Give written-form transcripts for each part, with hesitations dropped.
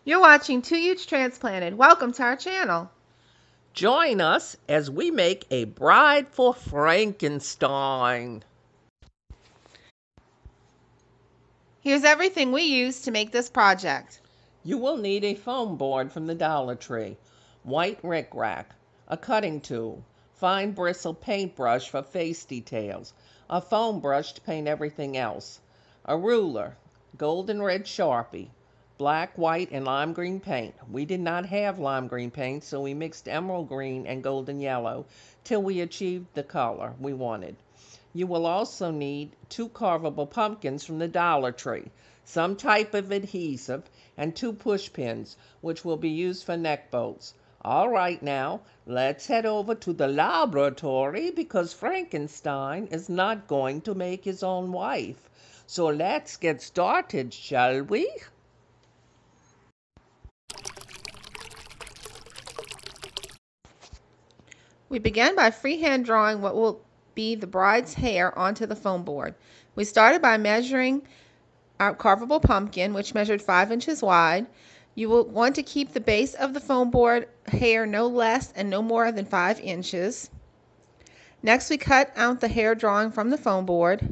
You're watching Two Huge Transplanted. Welcome to our channel. Join us as we make a bride for Frankenstein. Here's everything we used to make this project. You will need a foam board from the Dollar Tree, white rickrack, a cutting tool, fine bristle paintbrush for face details, a foam brush to paint everything else, a ruler, golden red Sharpie, black, white, and lime green paint. We did not have lime green paint, so we mixed emerald green and golden yellow till we achieved the color we wanted. You will also need 2 carvable pumpkins from the Dollar Tree, some type of adhesive, and 2 push pins, which will be used for neck bolts. All right, now, let's head over to the laboratory because Frankenstein is not going to make his own wife. So let's get started, shall we? We began by freehand drawing what will be the bride's hair onto the foam board. We started by measuring our carvable pumpkin, which measured 5 inches wide. You will want to keep the base of the foam board hair no less and no more than 5 inches. Next, we cut out the hair drawing from the foam board.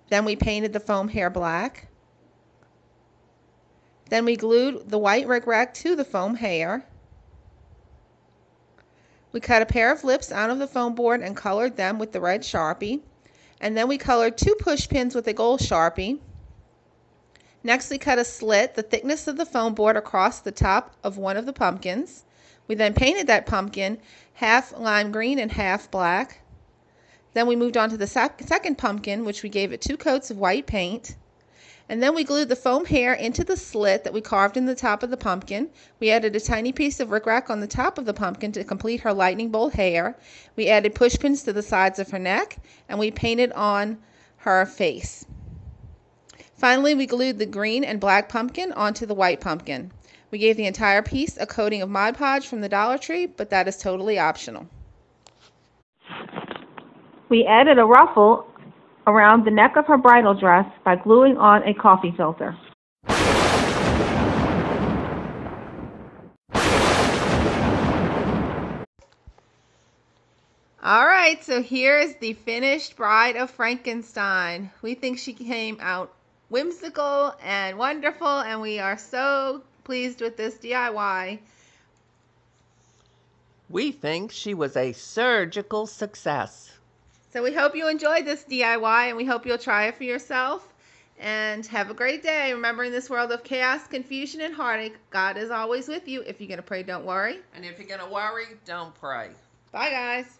Then we painted the foam hair black. Then we glued the white rickrack to the foam hair. We cut a pair of lips out of the foam board and colored them with the red Sharpie. And then we colored 2 push pins with a gold Sharpie. Next, we cut a slit the thickness of the foam board across the top of one of the pumpkins. We then painted that pumpkin half lime green and half black. Then we moved on to the second pumpkin, which we gave it 2 coats of white paint. And then we glued the foam hair into the slit that we carved in the top of the pumpkin. We added a tiny piece of rickrack on the top of the pumpkin to complete her lightning bolt hair. We added push pins to the sides of her neck, and we painted on her face. Finally, we glued the green and black pumpkin onto the white pumpkin. We gave the entire piece a coating of Mod Podge from the Dollar Tree, but that is totally optional. We added a ruffle around the neck of her bridal dress by gluing on a coffee filter. All right, so here is the finished Bride of Frankenstein. We think she came out whimsical and wonderful, and we are so pleased with this DIY. We think she was a surgical success. So we hope you enjoyed this DIY, and we hope you'll try it for yourself. And have a great day. Remember, in this world of chaos, confusion, and heartache, God is always with you. If you're going to pray, don't worry. And if you're going to worry, don't pray. Bye, guys.